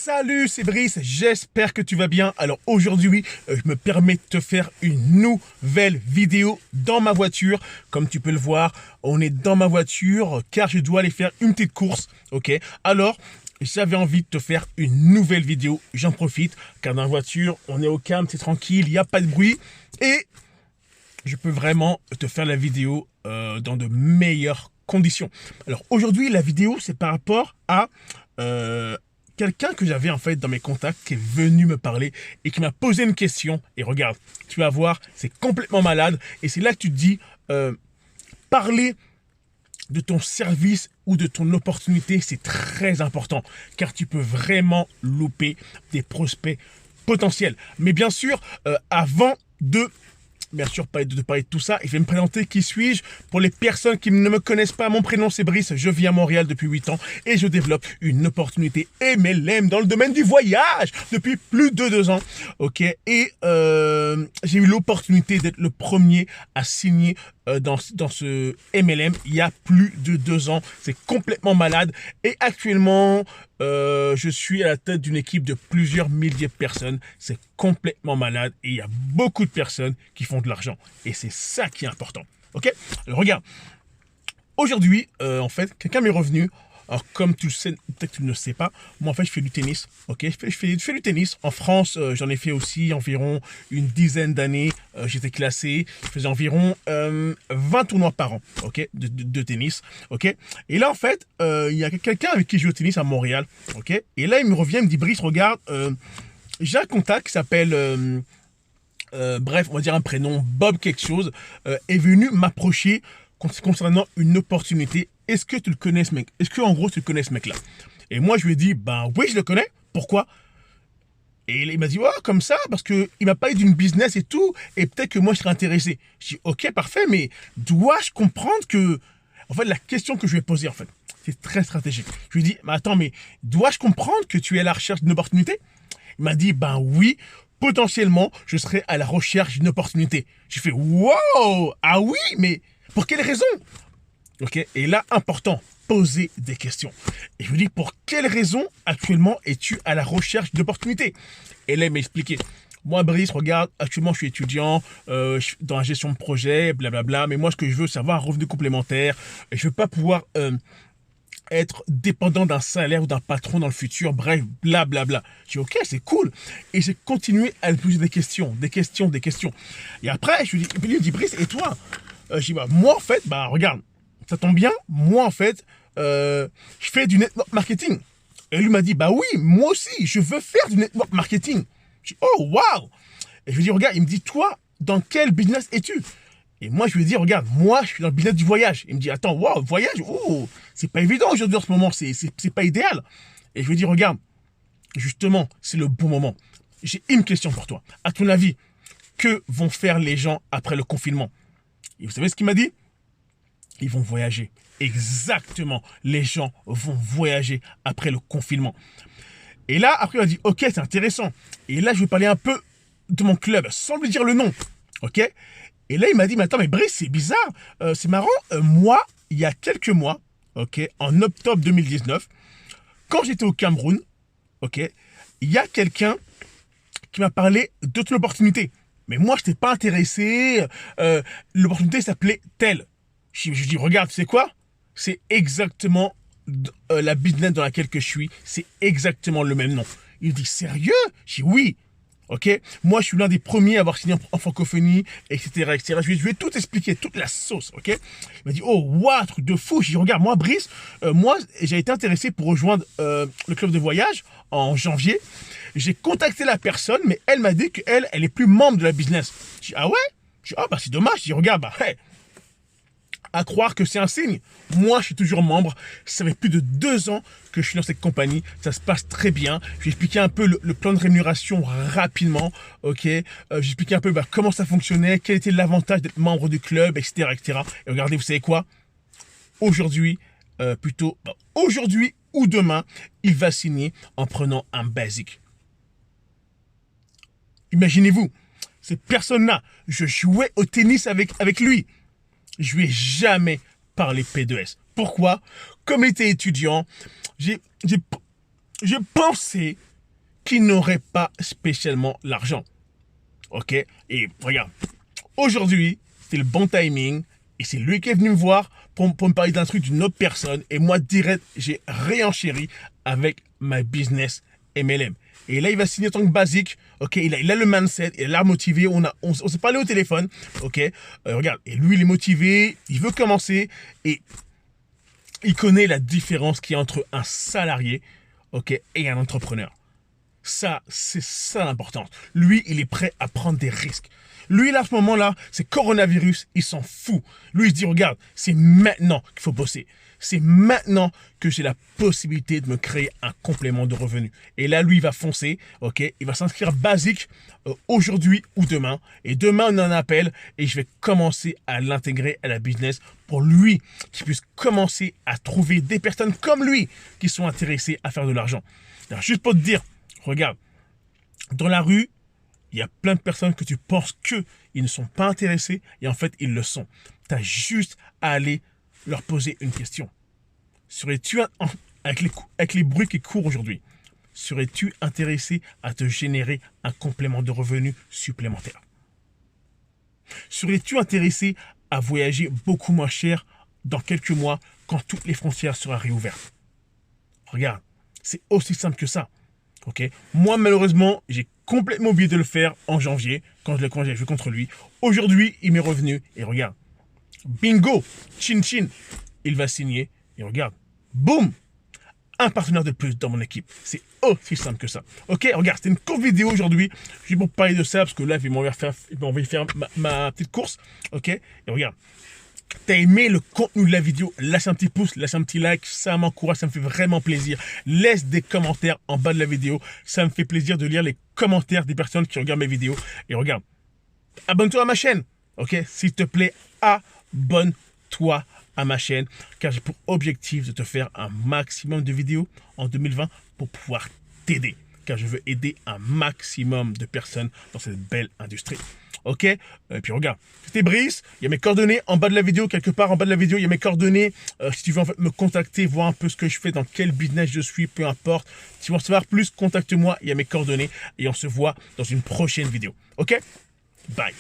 Salut, c'est Brice, j'espère que tu vas bien. Alors aujourd'hui, je me permets de te faire une nouvelle vidéo dans ma voiture. Comme tu peux le voir, on est dans ma voiture car je dois aller faire une petite course, ok? Alors, j'avais envie de te faire une nouvelle vidéo, j'en profite car dans la voiture, on est au calme, c'est tranquille, il n'y a pas de bruit et je peux vraiment te faire la vidéo dans de meilleures conditions. Alors aujourd'hui, la vidéo, c'est par rapport à quelqu'un que j'avais en fait dans mes contacts qui est venu me parler et qui m'a posé une question. Et regarde, tu vas voir, c'est complètement malade. Et c'est là que tu te dis, parler de ton service ou de ton opportunité, c'est très important. Car tu peux vraiment louper des prospects potentiels. Mais bien sûr, avant de parler de tout ça, et je vais me présenter qui suis-je. Pour les personnes qui ne me connaissent pas, mon prénom c'est Brice, je vis à Montréal depuis 8 ans et je développe une opportunité MLM dans le domaine du voyage depuis plus de 2 ans. Ok, et j'ai eu l'opportunité d'être le premier à signer dans ce MLM il y a plus de 2 ans. C'est complètement malade et actuellement je suis à la tête d'une équipe de plusieurs milliers de personnes. C'est complètement malade et il y a beaucoup de personnes qui font de l'argent. Et c'est ça qui est important. Ok? Alors regarde. Aujourd'hui, en fait, quelqu'un m'est revenu. Alors, comme tu le sais, peut-être que tu ne le sais pas, moi, en fait, je fais du tennis. Ok, je fais du tennis. En France, j'en ai fait aussi environ une dizaine d'années. J'étais classé. Je faisais environ 20 tournois par an, ok, de tennis. Ok. Et là, en fait, il y a quelqu'un avec qui je joue au tennis à Montréal. Ok. Et là, il me revient, il me dit, Brice, regarde, j'ai un contact qui s'appelle... bref, on va dire un prénom, Bob quelque chose, est venu m'approcher concernant une opportunité. Est-ce que tu le connais ce mec? Est-ce que en gros tu le connais ce mec-là? Et moi je lui ai dit, ben oui je le connais, pourquoi? Et il m'a dit, ouais, comme ça, parce qu'il m'a parlé d'une business et tout, et peut-être que moi je serais intéressé. Je dis, ok, parfait, mais dois-je comprendre que... En fait, la question que je lui ai posée, en fait, c'est très stratégique. Je lui ai dit, mais attends, mais dois-je comprendre que tu es à la recherche d'une opportunité? Il m'a dit, ben oui, potentiellement, je serai à la recherche d'une opportunité. J'ai fait, wow, ah oui, mais pour quelle raison? Ok, et là, important, poser des questions. Et je lui dis, pour quelle raison actuellement es-tu à la recherche d'opportunités? Et là, il m'a expliqué. Moi, Brice, regarde, actuellement, je suis étudiant dans la gestion de projet, blablabla. Mais moi, ce que je veux, c'est avoir un revenu complémentaire. Et je veux pas pouvoir être dépendant d'un salaire ou d'un patron dans le futur, bref, blablabla. Je dis, ok, c'est cool. Et j'ai continué à lui poser des questions. Et après, je lui dis, il me dit, Brice, et toi? Je dis, bah, moi, en fait, bah, regarde, ça tombe bien, moi, en fait, je fais du network marketing. Et lui m'a dit, bah oui, moi aussi, je veux faire du network marketing. Je dis, oh, waouh! Et je lui dis, regarde, il me dit, toi, dans quel business es-tu? Et moi, je lui ai dit, regarde, moi, je suis dans le business du voyage. Il me dit, attends, waouh, voyage, oh, c'est pas évident aujourd'hui en ce moment, c'est pas idéal. Et je lui ai dit, regarde, justement, c'est le bon moment. J'ai une question pour toi. À ton avis, que vont faire les gens après le confinement? Et vous savez ce qu'il m'a dit? Ils vont voyager. Exactement, les gens vont voyager après le confinement. Et là, après, il m'a dit, ok, c'est intéressant. Et là, je vais parler un peu de mon club, sans lui dire le nom. Ok? Et là, il m'a dit, mais attends, mais Brice, c'est bizarre. C'est marrant. Moi, il y a quelques mois, ok, en octobre 2019, quand j'étais au Cameroun, ok, il y a quelqu'un qui m'a parlé d'autres opportunités. Mais moi, je n'étais pas intéressé. L'opportunité s'appelait telle. Je dis, regarde, tu sais quoi? C'est exactement la business dans laquelle que je suis. C'est exactement le même nom. Il me dit, sérieux? Je dis, oui. Ok, moi je suis l'un des premiers à avoir signé en francophonie, etc., etc. Je vais tout expliquer, toute la sauce, ok. Il m'a dit, oh, waouh, truc de fou. J'ai dit, regarde, moi, Brice, moi, j'ai été intéressé pour rejoindre le club de voyage en janvier. J'ai contacté la personne, mais elle m'a dit qu'elle, elle est plus membre de la business. J'ai dit, ah ouais? J'ai dit, ah bah c'est dommage. J'ai dit, regarde, bah, hey, à croire que c'est un signe. Moi, je suis toujours membre. Ça fait plus de 2 ans que je suis dans cette compagnie. Ça se passe très bien. Je vais expliquer un peu le plan de rémunération rapidement. Ok. J'ai expliqué un peu comment ça fonctionnait, quel était l'avantage d'être membre du club, etc., etc. Et regardez, vous savez quoi? Aujourd'hui, aujourd'hui ou demain, il va signer en prenant un basic. Imaginez-vous, cette personne-là, je jouais au tennis avec lui. Je lui ai jamais parlé P2S. Pourquoi? Comme il était étudiant, j'ai pensé qui n'auraient pas spécialement l'argent. Ok? Et regarde, aujourd'hui, c'est le bon timing. Et c'est lui qui est venu me voir pour me parler d'un truc d'une autre personne. Et moi, direct, j'ai réenchéri avec ma business MLM. Et là, il va signer en tant que basique. Ok, il a le mindset, il a l'air motivé. On s'est parlé au téléphone. Ok, regarde. Et lui, il est motivé. Il veut commencer. Et il connaît la différence qu'il y a entre un salarié, ok, et un entrepreneur. Ça, c'est ça l'importance. Lui, il est prêt à prendre des risques. Lui, là, à ce moment-là, c'est coronavirus, il s'en fout. Lui, il se dit, regarde, c'est maintenant qu'il faut bosser. C'est maintenant que j'ai la possibilité de me créer un complément de revenu. Et là, lui, il va foncer, ok? Il va s'inscrire basique aujourd'hui ou demain. Et demain, on en appelle et je vais commencer à l'intégrer à la business pour lui, qu'il puisse commencer à trouver des personnes comme lui qui sont intéressées à faire de l'argent. Alors, juste pour te dire, regarde, dans la rue, il y a plein de personnes que tu penses qu'ils ne sont pas intéressés et en fait, ils le sont. Tu as juste à aller leur poser une question. Serais-tu, avec les bruits qui courent aujourd'hui, serais-tu intéressé à te générer un complément de revenu supplémentaire? Serais-tu intéressé à voyager beaucoup moins cher dans quelques mois quand toutes les frontières seront réouvertes? Regarde, c'est aussi simple que ça. Okay. Moi, malheureusement, j'ai complètement oublié de le faire en janvier, quand j'ai joué contre lui. Aujourd'hui, il m'est revenu et regarde. Bingo, chin chin, il va signer et regarde. Boum, un partenaire de plus dans mon équipe. C'est aussi simple que ça. Ok, regarde, c'était une courte vidéo aujourd'hui. Je vais pour parler de ça parce que là, il m'a envoyé faire ma petite course. Ok, et regarde. T'as aimé le contenu de la vidéo, lâche un petit pouce, lâche un petit like, ça m'encourage, ça me fait vraiment plaisir. Laisse des commentaires en bas de la vidéo, ça me fait plaisir de lire les commentaires des personnes qui regardent mes vidéos. Et regarde, abonne-toi à ma chaîne, ok? S'il te plaît, abonne-toi à ma chaîne, car j'ai pour objectif de te faire un maximum de vidéos en 2020 pour pouvoir t'aider, car je veux aider un maximum de personnes dans cette belle industrie. Ok, et puis regarde, c'était Brice, il y a mes coordonnées en bas de la vidéo, quelque part en bas de la vidéo, il y a mes coordonnées. Si tu veux en fait me contacter, voir un peu ce que je fais, dans quel business je suis, peu importe. Si tu veux en savoir plus, contacte-moi, il y a mes coordonnées et on se voit dans une prochaine vidéo. Ok, bye.